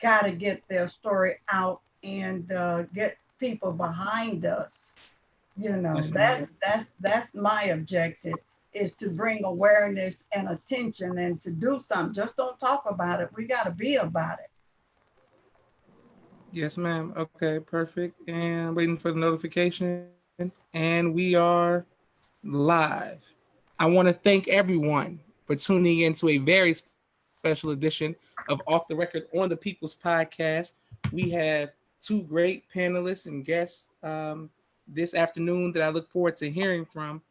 got to get their story out and get people behind us. You know, Yes, ma'am. that's my objective, is to bring awareness and attention and to do something. Just don't talk about it. We got to be about it. Yes, ma'am. Okay, perfect. And waiting for the notification. And we are live. I want to thank everyone for tuning in to a very special edition of Off the Record on the People's Podcast. We have two great panelists and guests this afternoon that I look forward to hearing from,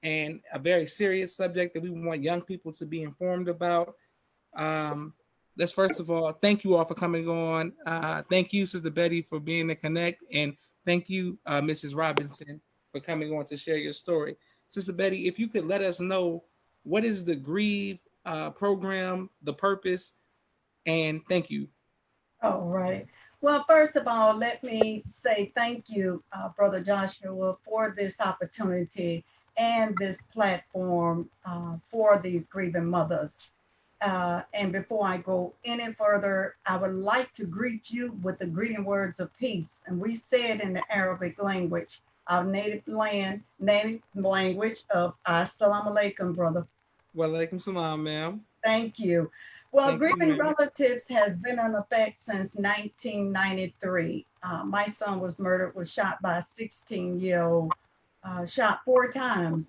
and a very serious subject that we want young people to be informed about. Um, let's first of all thank you all for coming on. Thank you, Sister Betty, for being the connect, and thank you, Mrs. Robinson, for coming on to share your story. Sister Betty, if you could let us know what is the Grieve program, the purpose, and thank you. All right. Well, first of all, let me say thank you, Brother Joshua, for this opportunity and this platform for these grieving mothers. And before I go any further, I would like to greet you with the greeting words of peace. And we said in the Arabic language, our native language of Assalamu alaikum, brother. Walaikum salam, ma'am. Thank you. Well, Thank you, grieving ma'am. relatives has been in effect since 1993. My son was murdered, was shot by a 16-year-old, shot 4 times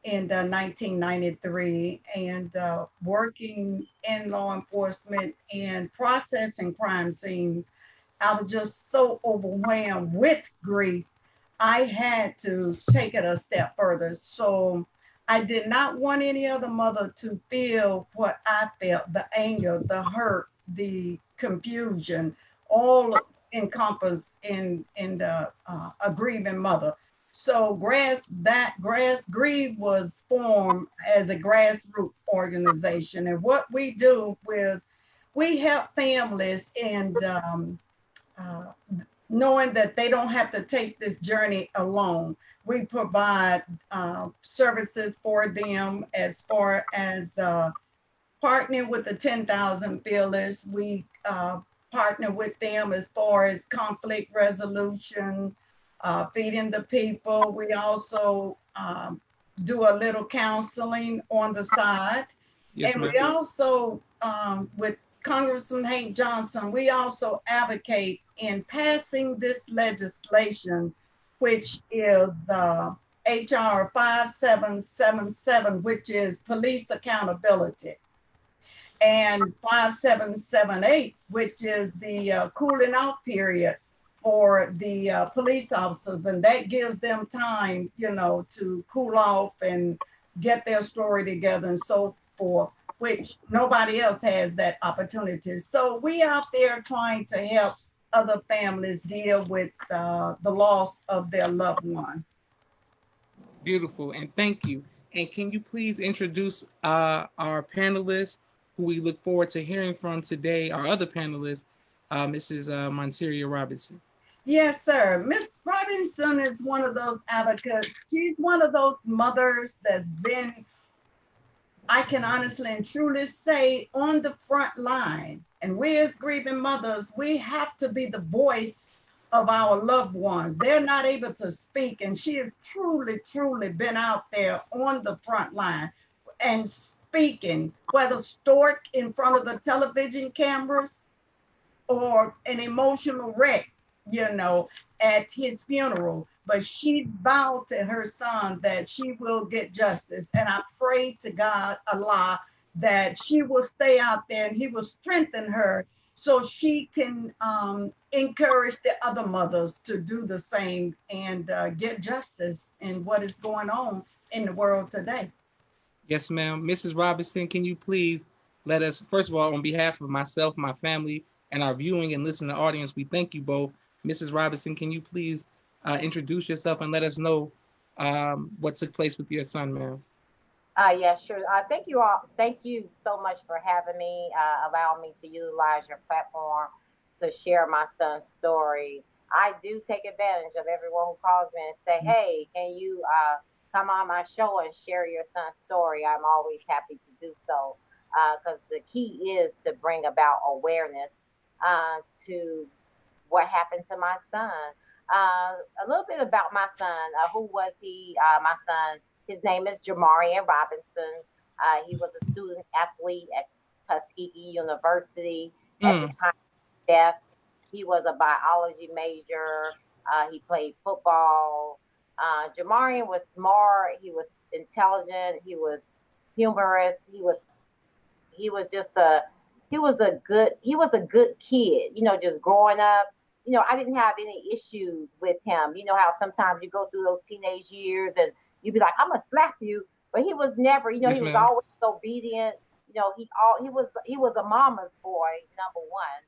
in 1993, and working in law enforcement and processing crime scenes. I was just so overwhelmed with grief. I had to take it a step further. So I did not want any other mother to feel what I felt, the anger, the hurt, the confusion, all encompassed in the a grieving mother. So grass grieve was formed as a grassroots organization, and what we do with we help families and uh, knowing that they don't have to take this journey alone. We provide services for them as far as partnering with the 10,000 Feelers. We partner with them as far as conflict resolution, feeding the people. We also do a little counseling on the side. Yes, And ma'am. we also, with Congressman Hank Johnson, we also advocate in passing this legislation, which is HR 5777, which is police accountability, and 5778, which is the cooling off period for the police officers. And that gives them time, you know, to cool off and get their story together and so forth, which nobody else has that opportunity. So we out there trying to help other families deal with the loss of their loved one. Beautiful, and thank you. And can you please introduce our panelists who we look forward to hearing from today, our other panelists, Mrs. Monteria Robinson? Yes, sir. Miss Robinson is one of those advocates. She's one of those mothers that's been, I can honestly and truly say, on the front line. And we as grieving mothers, we have to be the voice of our loved ones. They're not able to speak, and she has truly, truly been out there on the front line and speaking, whether stork in front of the television cameras or an emotional wreck, you know, at his funeral. But she vowed to her son that she will get justice. And I pray to God, Allah, that she will stay out there and he will strengthen her so she can encourage the other mothers to do the same and get justice in what is going on in the world today. Yes, ma'am. Mrs. Robinson, can you please let us, first of all, on behalf of myself, my family, and our viewing and listening audience, we thank you both. Mrs. Robinson, can you please introduce yourself and let us know what took place with your son, ma'am? Yeah, sure. Thank you all. Thank you so much for having me, allowing me to utilize your platform to share my son's story. I do take advantage of everyone who calls me and say, "Hey, can you come on my show and share your son's story?" I'm always happy to do so because the key is to bring about awareness to what happened to my son. Uh, a little bit about my son. Who was he? My son, his name is Jamar Ian Robinson. He was a student athlete at Tuskegee University at the Mm. time of death. He was a biology major. He played football. Jamarian was smart. He was intelligent. He was humorous. He was just a he was a good kid. Just growing up. I didn't have any issues with him. You know how sometimes you go through those teenage years and you be like, I'm gonna slap you, but he was never. He Yes, was ma'am. always obedient. He was a mama's boy, number one.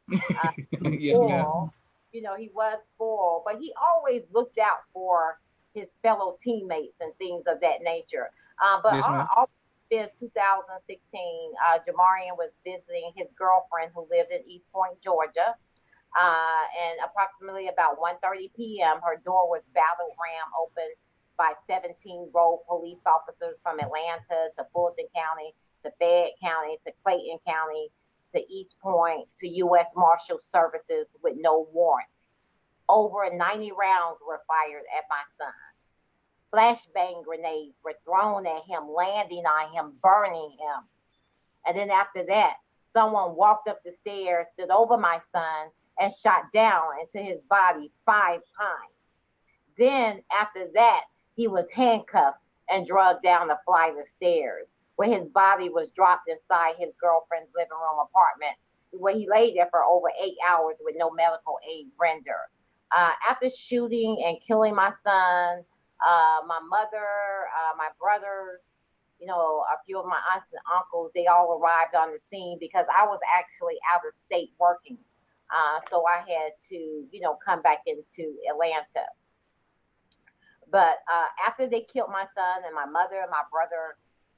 Yes, ma'am. Spoiled. He was spoiled, but he always looked out for his fellow teammates and things of that nature. But Yes, ma'am. all in 2016, Jamarian was visiting his girlfriend who lived in East Point, Georgia. And approximately about 1:30 p.m., her door was battle ram open by 17 road police officers from Atlanta to Fulton County to Fayette County to Clayton County to East Point to U.S. Marshal Services with no warrant. Over 90 rounds were fired at my son. Flashbang grenades were thrown at him, landing on him, burning him. And then after that, someone walked up the stairs, stood over my son, and shot down into his body 5 times. Then after that, he was handcuffed and drugged down the flight of stairs, where his body was dropped inside his girlfriend's living room apartment, where he lay there for over 8 hours with no medical aid rendered. After shooting and killing my son, my mother, my brothers, a few of my aunts and uncles, they all arrived on the scene because I was actually out of state working. So I had to, come back into Atlanta. But after they killed my son and my mother and my brother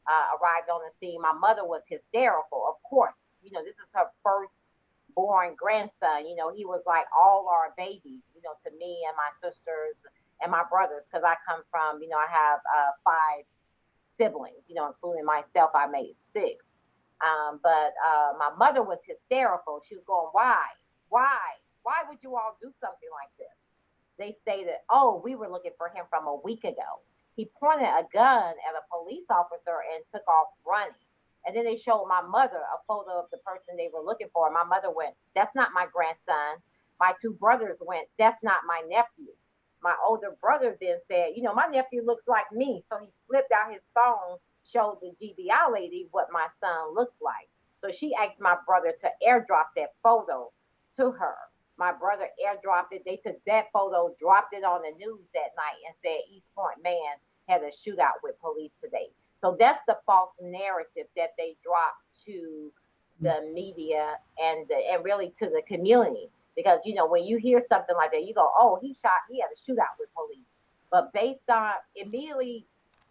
arrived on the scene, my mother was hysterical. Of course, this is her first born grandson. He was like all our babies, to me and my sisters and my brothers, because I come from, I have 5 siblings, including myself. I made 6. But my mother was hysterical. She was going, why? Why? Why would you all do something like this? They stated, oh, we were looking for him from a week ago. He pointed a gun at a police officer and took off running. And then they showed my mother a photo of the person they were looking for. My mother went, that's not my grandson. My 2 brothers went, that's not my nephew. My older brother then said, my nephew looks like me. So he flipped out his phone, showed the GBI lady what my son looked like. So she asked my brother to airdrop that photo to her. My brother airdropped it. They took that photo, dropped it on the news that night, and said East Point man had a shootout with police today. So that's the false narrative that they dropped to the media and really to the community. Because when you hear something like that, you go, "Oh, he had a shootout with police." But based on immediately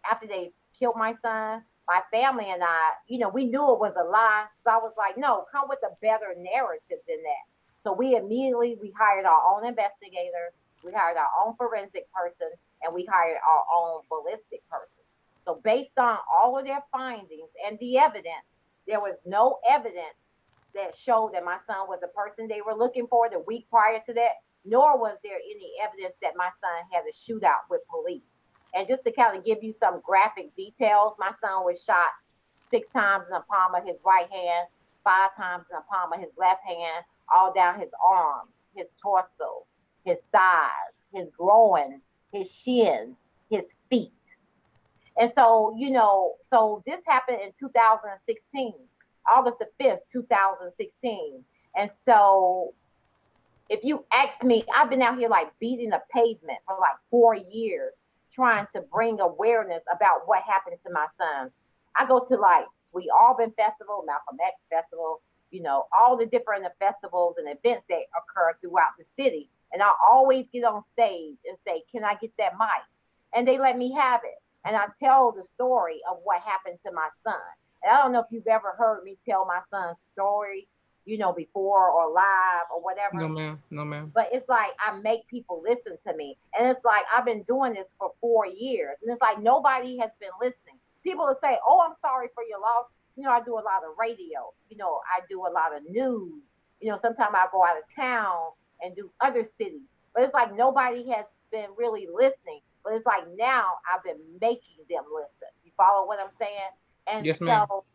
after they killed my son, my family and I, we knew it was a lie. So I was like, "No, come with a better narrative than that." So we hired our own investigator, we hired our own forensic person, and we hired our own ballistic person. So based on all of their findings and the evidence, there was no evidence that showed that my son was the person they were looking for the week prior to that, nor was there any evidence that my son had a shootout with police. And just to kind of give you some graphic details, my son was shot 6 times in the palm of his right hand, 5 times in the palm of his left hand, all down his arms, his torso, his thighs, his groin, his shins, his feet. And so, so this happened in 2016, August the 5th, 2016. And so if you ask me, I've been out here like beating the pavement for like 4 years trying to bring awareness about what happened to my son. I go to like Sweet Auburn Festival, Malcolm X Festival, all the different festivals and events that occur throughout the city. And I always get on stage and say, can I get that mic? And they let me have it. And I tell the story of what happened to my son. And I don't know if you've ever heard me tell my son's story, before or live or No, whatever. ma'am. No, ma'am. But it's like I make people listen to me. And it's like I've been doing this for 4 years. And it's like nobody has been listening. People will say, oh, I'm sorry for your loss. I do a lot of radio. I do a lot of news. Sometimes I go out of town and do other cities. But it's like nobody has been really listening. But it's like now I've been making them listen. You follow what I'm saying? And Yes, ma'am. so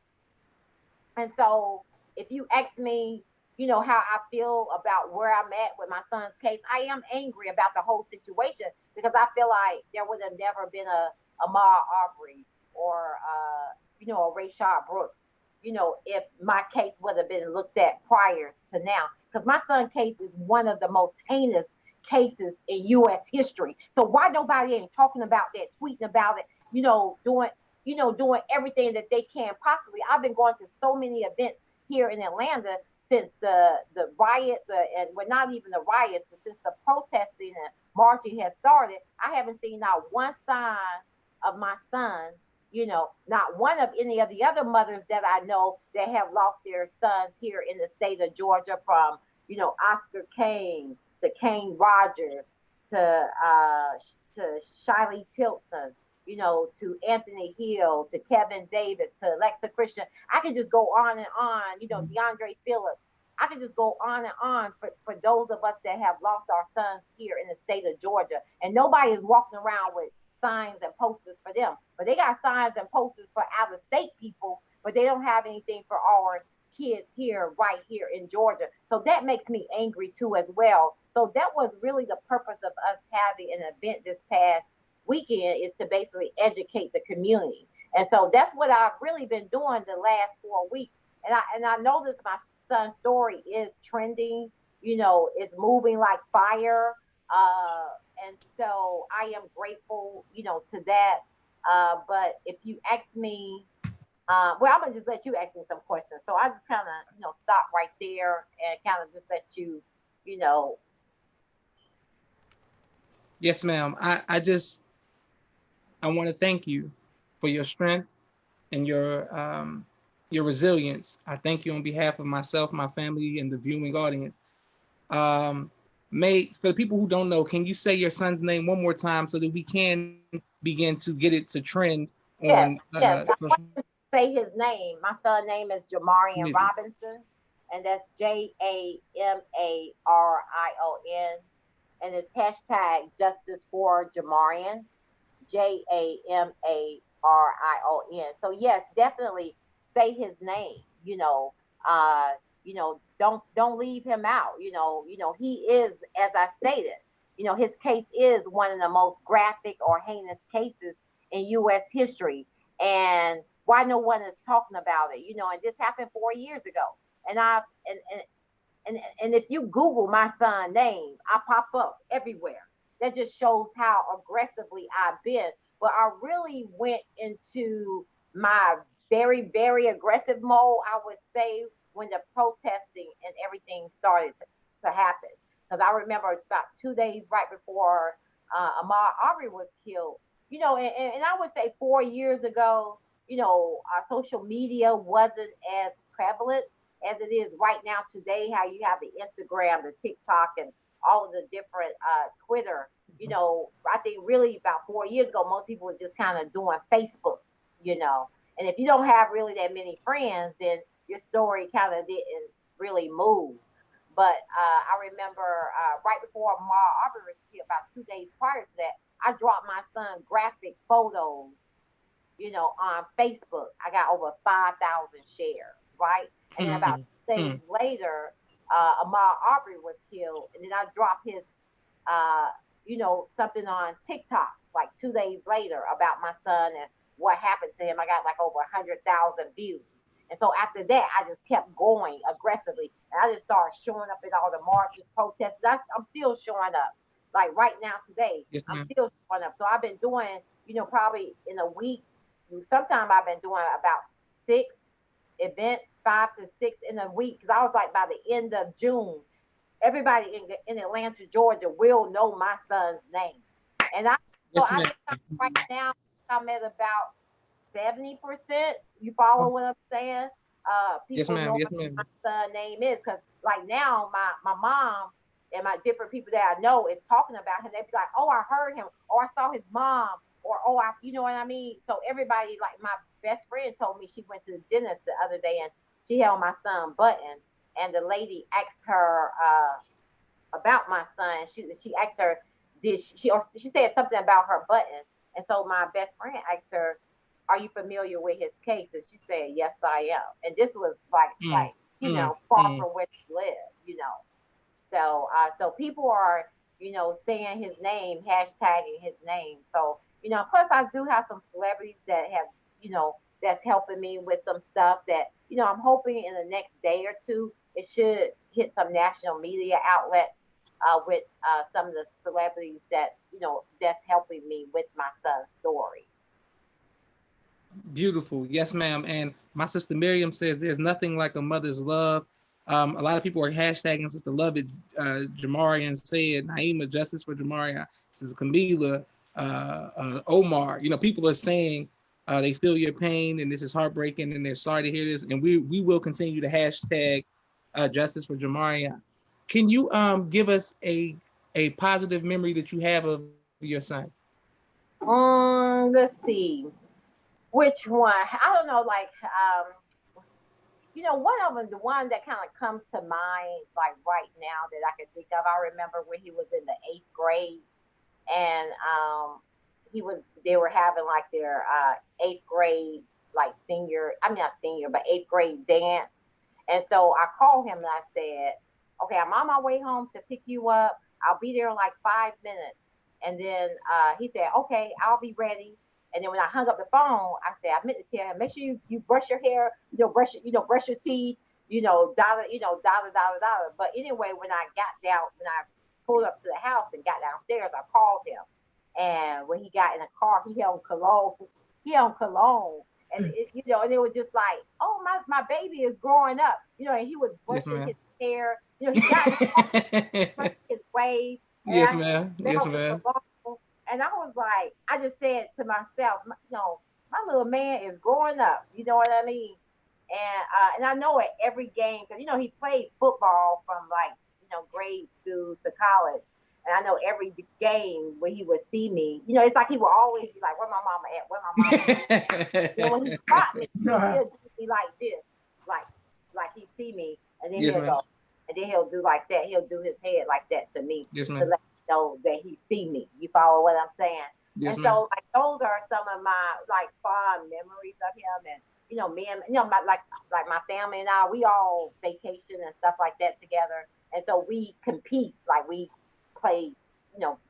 and so if you ask me, how I feel about where I'm at with my son's case, I am angry about the whole situation because I feel like there would have never been a Ahmaud Arbery or a Rayshard Brooks, if my case would have been looked at prior to now. Because my son's case is one of the most heinous cases in US history. So why nobody ain't talking about that, tweeting about it, doing everything that they can possibly. I've been going to so many events here in Atlanta since the riots, and well, not even the riots, but since the protesting and marching has started. I haven't seen not one sign of my son. Not one of any of the other mothers that I know that have lost their sons here in the state of Georgia, from Oscar Kane to Kane Rogers to Shiley Tilson, to Anthony Hill, to Kevin Davis, to Alexa Christian. I can just go on and on, DeAndre Phillips. I can just go on and on for those of us that have lost our sons here in the state of Georgia. And nobody is walking around with signs and posters for them. But they got signs and posters for out of state people, but they don't have anything for our kids here, right here in Georgia. So that makes me angry too, as well. So that was really the purpose of us having an event this past weekend, is to basically educate the community. And so that's what I've really been doing the last 4 weeks. And I noticed my son's story is trending, it's moving like fire. And so I am grateful, to that. But if you ask me, well, I'm gonna just let you ask me some questions. So I just kind of, stop right there and kind of just let you, you know. Yes, ma'am. I want to thank you for your strength and your resilience. I thank you on behalf of myself, my family, and the viewing audience. Um, for the people who don't know, can you say your son's name one more time so that we can begin to get it to trend Yes, on yes. I social want to say his name. My son's name is Jamar Ian media? Robinson, and that's JAMARION, and it's hashtag Justice for Jamarian, JAMARION. So yes, definitely say his name. Don't leave him out. He is, as I stated, his case is one of the most graphic or heinous cases in U.S. history, and why no one is talking about it. And this happened 4 years ago, and I and if you Google my son's name, I pop up everywhere. That just shows how aggressively I've been. But I really went into my very, very aggressive mode, I would say, when the protesting and everything started to happen. Because I remember about 2 days right before Ahmaud Arbery was killed, and I would say 4 years ago, our social media wasn't as prevalent as it is right now today. How you have the Instagram, the TikTok, and all of the different Twitter. I think really about 4 years ago, most people were just kind of doing Facebook. And if you don't have really that many friends, then your story kind of didn't really move. But I remember right before Ahmaud Arbery was killed, about 2 days prior to that, I dropped my son graphic photos, on Facebook. I got over 5,000 shares, right? And then about 2 days later, Ahmaud Arbery was killed, and then I dropped his, something on TikTok like 2 days later about my son and what happened to him. I got like over 100,000 views. And so after that, I just kept going aggressively, and I just started showing up at all the marches, protests. I'm still showing up. Like right now, today, Yes, I'm ma'am. still showing up. So I've been doing, probably in a week. Sometimes I've been doing about 6 events, 5 to 6 in a week. Because I was like, by the end of June, everybody in Atlanta, Georgia, will know my son's name. And Yes, I ma'am. think right now I'm at about 70%. You follow what I'm saying? Yes, People ma'am. know Yes, what my ma'am. son name is, because like now my mom and my different people that I know is talking about him. They be like, "Oh, I heard him," or "I saw his mom," or "Oh, you know what I mean." So everybody, like my best friend told me she went to the dentist the other day and she held my son button, and the lady asked her about my son. She asked her, did she said something about her button, and so my best friend asked her, "Are you familiar with his case?" And she said, "Yes, I am." And this was Mm, far mm. from where she lived. So so people are saying his name, hashtagging his name. So plus I do have some celebrities that have that's helping me with some stuff that I'm hoping in the next day or two it should hit some national media outlets with some of the celebrities that that's helping me with my son's story. Beautiful. Yes, ma'am. And my sister Miriam says there's nothing like a mother's love. A lot of people are hashtagging Sister Love It. Jamar Ian said, Naima, justice for Jamar Ian. Says Camila, Omar. People are saying they feel your pain and this is heartbreaking and they're sorry to hear this. And we will continue to hashtag justice for Jamar Ian. Can you give us a positive memory that you have of your son? Let's see. Which one? I don't know. One of them, the one that kind of comes to mind, like right now that I can think of. I remember when he was in the 8th grade, and they were having like their 8th grade, like senior. I mean not senior, but 8th grade dance. And so I called him and I said, "Okay, I'm on my way home to pick you up. I'll be there in like 5 minutes." And then he said, "Okay, I'll be ready." And then when I hung up the phone, I said, I meant to tell him, make sure you brush your hair, brush your teeth, dollar. But anyway, when I got down, when I pulled up to the house and got downstairs, I called him. And when he got in the car, he held cologne. He held cologne. And it was just like, oh, my baby is growing up. And he was Yes, brushing ma'am. his hair. He got in the car, brushing his waves. And Yes, I ma'am. Yes, smelled the ma'am. cologne. And I was like, I just said to myself, my little man is growing up. You know what I mean? And I know at every game, because he played football from like grade school to college. And I know every game where he would see me, it's like he would always be like, "Where my mama at? Where my mama at?" When he spot me, he'll do me like this, like he see me, and then Yes, he'll ma'am. go, and then he'll do like that. He'll do his head like that to me Yes, to ma'am. let me know that he see me. You follow what I'm saying? Yes, And ma'am. so like those are some of my like fond memories of him. And me and like my family and I, we all vacation and stuff like that together. And so we compete, like we play,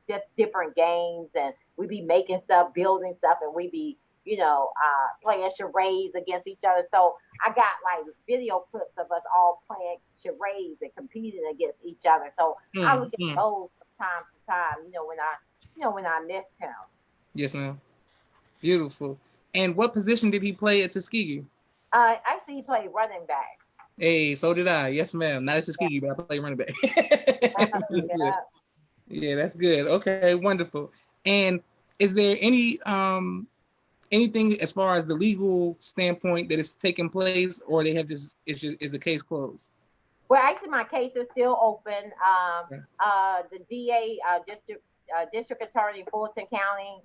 just different games, and we be making stuff, building stuff, and we be, playing charades against each other. So I got like video clips of us all playing charades and competing against each other. So I Mm, look at mm. those from time to time, when I miss him. Yes, ma'am. Beautiful. And what position did he play at Tuskegee? Actually, he played running back. Hey, so did I. Yes, ma'am. Not at Yeah, Tuskegee, but I play running back. Good. yeah. Yeah, that's good. Okay, wonderful. And is there anything as far as the legal standpoint that is taking place, or they have is the case closed? Well, actually, my case is still open. Okay. The DA, District Attorney Fulton County,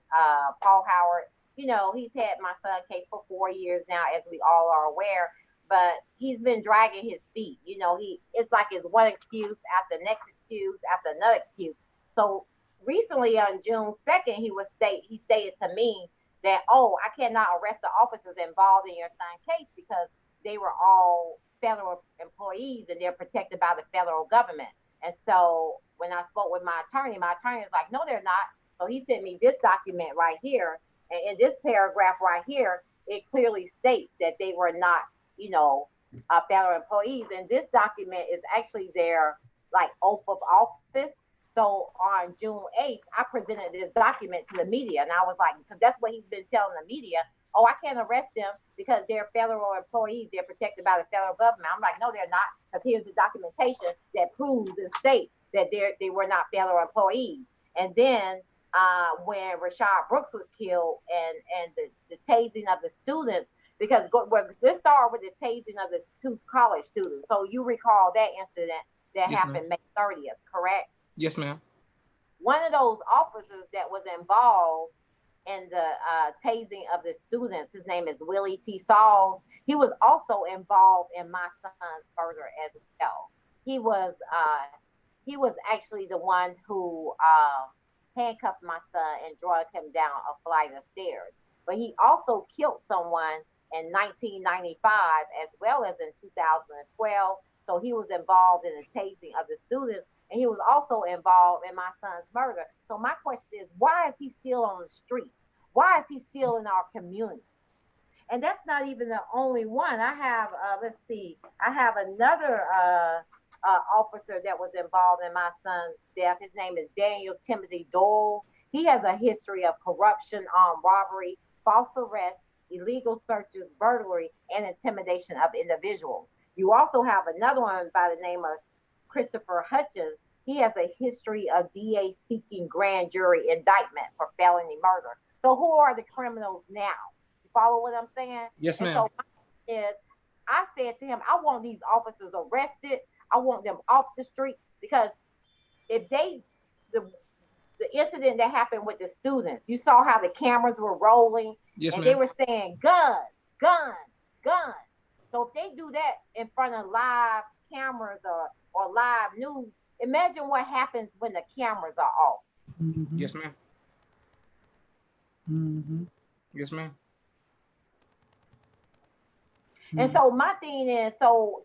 Paul Howard, he's had my son case for 4 years now, as we all are aware. But he's been dragging his feet. It's like it's one excuse after the next excuse after another excuse. So recently, on June 2nd, he stated to me that, oh, I cannot arrest the officers involved in your son's case because they were all federal employees and they're protected by the federal government. And so when I spoke with my attorney was like, no, they're not. So he sent me this document right here. And in this paragraph right here, it clearly states that they were not, federal employees. And this document is actually their like oath of office. So on June 8th, I presented this document to the media, and I was like, because that's what he's been telling the media. Oh, I can't arrest them because they're federal employees. They're protected by the federal government. I'm like, no, they're not, because here's the documentation that proves and states that they were not federal employees. And then when Rashad Brooks was killed and the tasing of the students, because let's start with the tasing of the two college students. So you recall that incident that Yes, ma'am. happened May 30th, correct? Yes, ma'am. One of those officers that was involved in the tasing of the students. His name is Willie T. Sauls. He was also involved in my son's murder as well. He was uh, he was actually the one who handcuffed my son and drug him down a flight of stairs. But he also killed someone in 1995 as well as in 2012. So he was involved in the tasing of the students, and he was also involved in my son's murder. So my question is, why is he still on the streets? Why is he still in our community? And that's not even the only one. I have, let's see, I have another officer that was involved in my son's death. His name is Daniel Timothy Dole. He has a history of corruption, armed robbery, false arrest, illegal searches, burglary, and intimidation of individuals. You also have another one by the name of Christopher Hutchins. He has a history of DA seeking grand jury indictment for felony murder. So who are the criminals now? You follow what I'm saying? Yes, And ma'am. so is I said to him, I want these officers arrested. I want them off the streets because if they the the incident that happened with the students, you saw how the cameras were rolling Yes, and they ma'am. were saying guns, guns, guns. So if they do that in front of live cameras or live news, imagine what happens when the cameras are off. Mhm. Yes, ma'am. Mhm. Yes, ma'am. And Mhm. so my thing is, so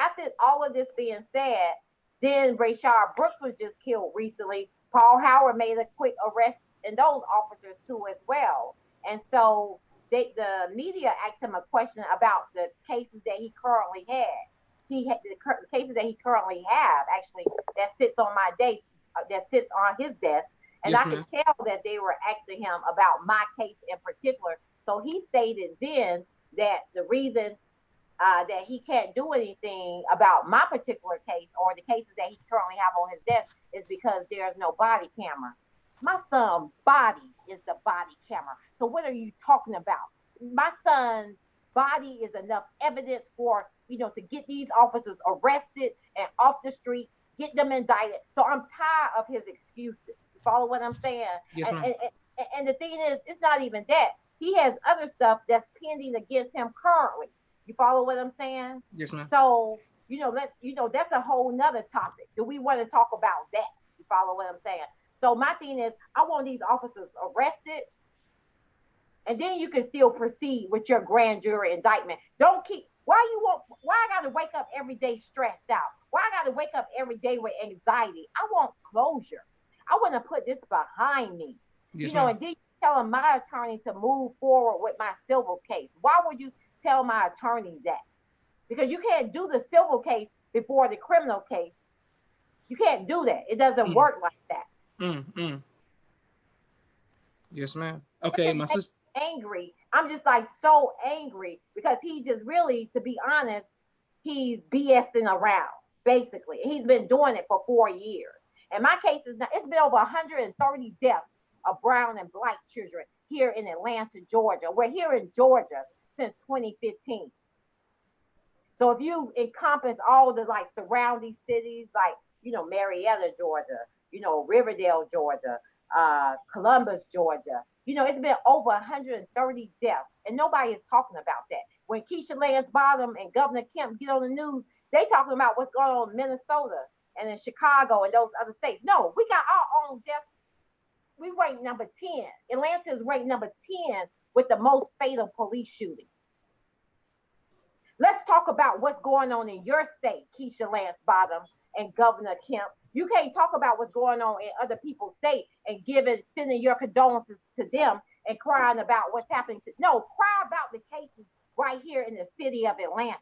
after all of this being said, then Rayshard Brooks was just killed recently. Paul Howard made a quick arrest in those officers too as well. And so the media asked him a question about the cases that he currently had. He had the cases that he currently have actually that sits on my desk, that sits on his desk, and Yes, I could ma'am. tell that they were asking him about my case in particular. So he stated then that the reason that he can't do anything about my particular case or the cases that he currently have on his desk is because there's no body camera. My son's body is the body camera. So what are you talking about? My son's body is enough evidence for to get these officers arrested and off the street, get them indicted. So I'm tired of his excuses. You follow what I'm saying? Yes, And ma'am. and, and the thing is, it's not even that. He has other stuff that's pending against him currently. You follow what I'm saying? Yes, ma'am. So, that's a whole nother topic. Do we want to talk about that? You follow what I'm saying? So my thing is I want these officers arrested and then you can still proceed with your grand jury indictment. Don't keep why I gotta wake up every day stressed out? Why I gotta wake up every day with anxiety? I want closure. I want to put this behind me. Yes, And ma'am. then you telling my attorney to move forward with my civil case. Why would you tell my attorney that? Because you can't do the civil case before the criminal case. You can't do that. It doesn't Mm, work like that. mm. Yes, ma'am. That Okay, just my makes sister. me angry. I'm just like so angry because he's just really, to be honest, he's BSing around, basically. He's been doing it for 4 years. And my case is now, it's been over 130 deaths of brown and black children here in Atlanta, Georgia. We're here in Georgia since 2015. So if you encompass all the like surrounding cities, like Marietta, Georgia, Riverdale, Georgia, Columbus, Georgia, it's been over 130 deaths, and nobody is talking about that. When Keisha Lance Bottom and Governor Kemp get on the news, they talking about what's going on in Minnesota and in Chicago and those other states. No, we got our own deaths. We rank number 10. Atlanta is ranked number 10 with the most fatal police shootings. Let's talk about what's going on in your state, Keisha Lance Bottom and Governor Kemp. You can't talk about what's going on in other people's state and sending your condolences to them and crying about what's happening to. No, cry about the cases right here in the city of Atlanta,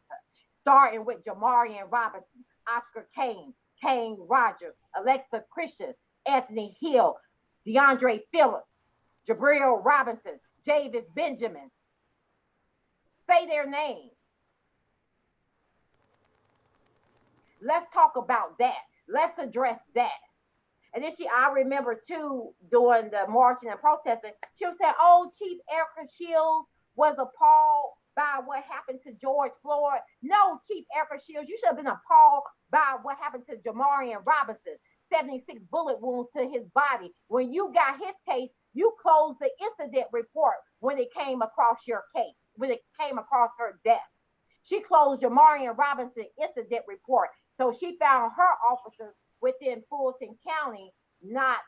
starting with Jamar Ian Robinson, Oscar Kane Rogers, Alexa Christian, Anthony Hill, DeAndre Phillips, Jabril Robinson, Javis Benjamin. Say their names. Let's talk about that. Let's address that. And then I remember too, during the marching and protesting, she was saying, oh, Chief Erica Shields was appalled by what happened to George Floyd. No, Chief Erica Shields, you should have been appalled by what happened to Jamarian Robinson. 76 bullet wounds to his body. When you got his case, You closed the incident report when it came across your case, when it came across her desk. She closed Jamar Ian Robinson incident report. So she found her officers within Fulton County not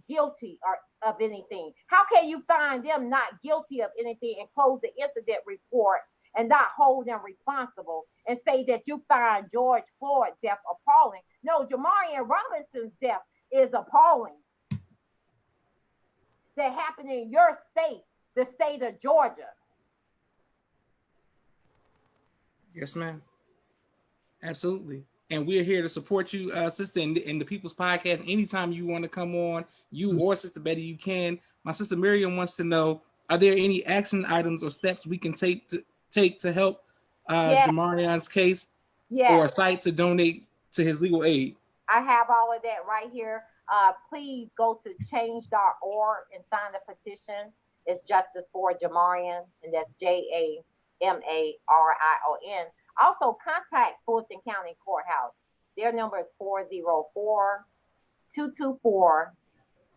guilty or of anything. How can you find them not guilty of anything and close the incident report and not hold them responsible and say that you find George Floyd's death appalling? No, Jamar Ian Robinson's death is appalling. That happened in your state, the state of Georgia. Yes, ma'am. Absolutely. And we're here to support you, sister, in the People's Podcast. Anytime you want to come on, you or Sister Betty, you can. My sister Miriam wants to know, are there any action items or steps we can take to help Yes, Jamarion's case, or a yes. site to donate to his legal aid? I have all of that right here. Please go to change.org and sign the petition. It's Justice for Jamarian, and that's JAMARION. Also, contact Fulton County Courthouse. Their number is 404 224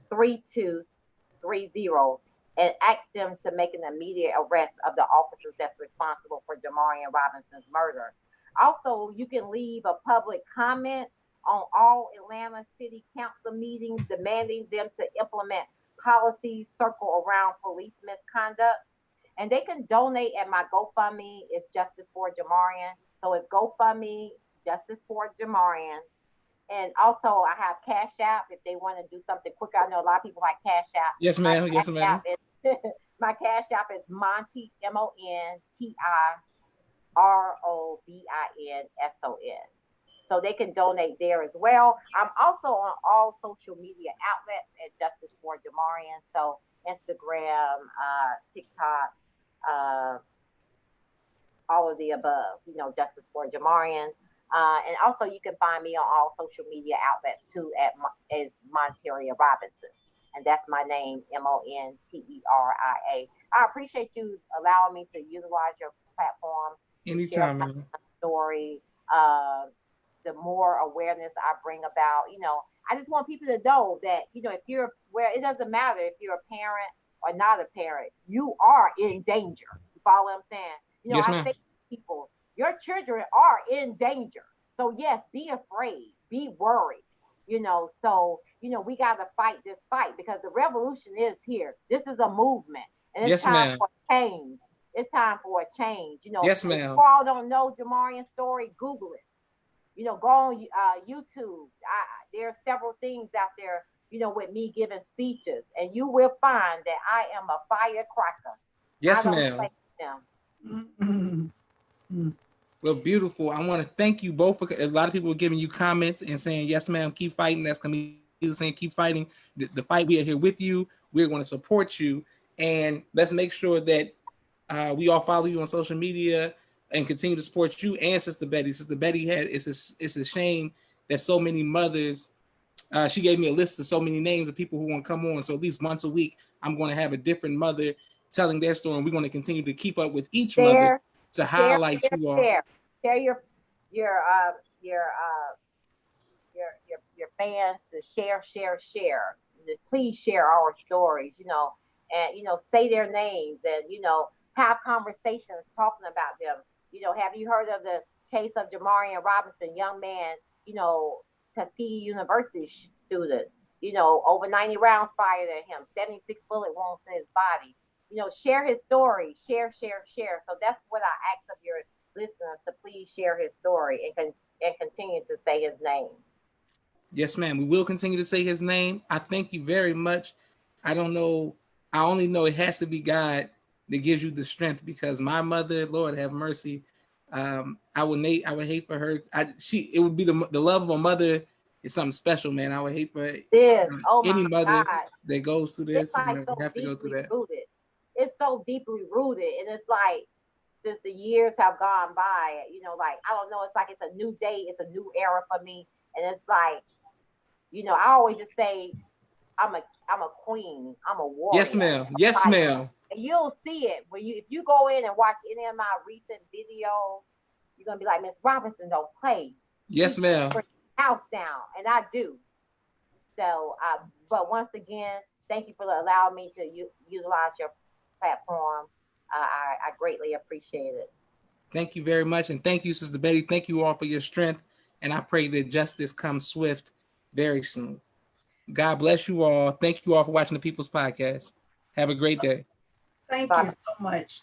3230, and ask them to make an immediate arrest of the officers that's responsible for Jamarian Robinson's murder. Also, you can leave a public comment on all Atlanta City Council meetings demanding them to implement policies circle around police misconduct. And they can donate at my GoFundMe. It's Justice for Jamarian. So it's GoFundMe, Justice for Jamarian. And also I have Cash App if they want to do something quicker. I know a lot of people like Cash App. Yes, ma'am. Yes, ma'am. My Cash App is Monty, MONTIROBINSON. So they can donate there as well. I'm also on all social media outlets at Justice for Jamarian. So Instagram, TikTok, all of the above, Justice for Jamarian. And also you can find me on all social media outlets too as Monteria Robinson. And that's my name, MONTERIA. I appreciate you allowing me to utilize your platform. Anytime, man. Story. The more awareness I bring about, I just want people to know that, if you're it doesn't matter if you're a parent or not a parent, you are in danger. You follow what I'm saying? Yes, I ma'am. say to people, your children are in danger. So yes, be afraid, be worried, so, we got to fight this fight because the revolution is here. This is a movement and it's Yes, time ma'am. for change. It's time for a change. Yes, if ma'am. you all don't know Jamarian's story, Google it. Go on YouTube. There are several things out there, with me giving speeches, and you will find that I am a firecracker. Yes, I don't ma'am. play them. Well, beautiful. I want to thank you both. A lot of people are giving you comments and saying, yes, ma'am, keep fighting. That's going to be saying, keep fighting. The fight, we are here with you. We're going to support you. And let's make sure that we all follow you on social media and continue to support you and Sister Betty. Sister Betty it's a shame that so many mothers, she gave me a list of so many names of people who want to come on. So at least once a week, I'm going to have a different mother telling their story. And we're going to continue to keep up with each mother to highlight you all. Share your fans to share. Please share our stories, and say their names and have conversations talking about them. Have you heard of the case of Jamar Ian Robinson, young man, Tuskegee University student, over 90 rounds fired at him, 76 bullet wounds to his body. Share his story, share. So that's what I ask of your listeners, to please share his story and continue to say his name. Yes, ma'am. We will continue to say his name. I thank you very much. I don't know. I only know it has to be God that gives you the strength, because my mother, Lord have mercy, I would hate for her. It would be the love of a mother is something special, man. I would hate for any mother that goes through this and have to go through that. Rooted. It's so deeply rooted, and it's like, since the years have gone by, I don't know, it's like it's a new day, it's a new era for me, and it's like, I always just say, I'm a queen, I'm a warrior. Yes, ma'am. Yes, ma'am. And you'll see it when if you go in and watch any of my recent videos, you're gonna be like, Miss Robinson don't play. Yes, ma'am. House down, and I do. So, but once again, thank you for allowing me to utilize your platform. I greatly appreciate it. Thank you very much. And thank you, Sister Betty. Thank you all for your strength. And I pray that justice comes swift very soon. God bless you all. Thank you all for watching the People's Podcast. Have a great day. Thank you Bye. so much.